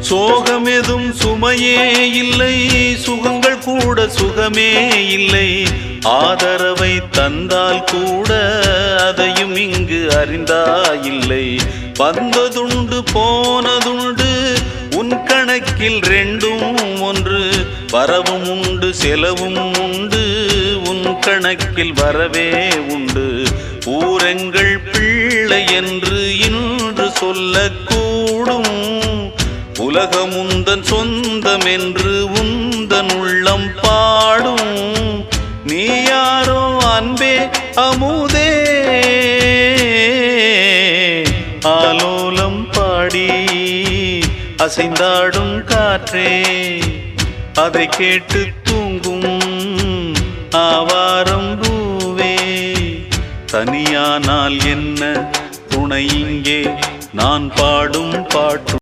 சோகமெதும் சுமையே இல்லை, சுகங்கள் கூட சுகமே இல்லை. ஆதரவை தந்தால் கூட அதையும் இங்கு அறிந்தாயில்லை. வந்ததுண்டு போனதுண்டு உன் கணக்கில் ரெண்டும் ஒன்று. வரவும் உண்டு செலவும் உண்டு, உன் கணக்கில் வரவே உண்டு. ஊரெங்கள் பிள்ளை என்று இன்று சொல்லக்கூடும். உலகமுந்தன் சொந்தம் என்று உந்தன் உள்ளம் பாடும். நீ யாரோ அன்பே அமுதே, ஆலோலம் பாடி அசைந்தாடும் காற்றே, அதை கேட்டு தூங்கும் ஆவாரம் பூவே. தனியானால் என்ன துணை இங்கே, நான் பாடும் பாட்டும்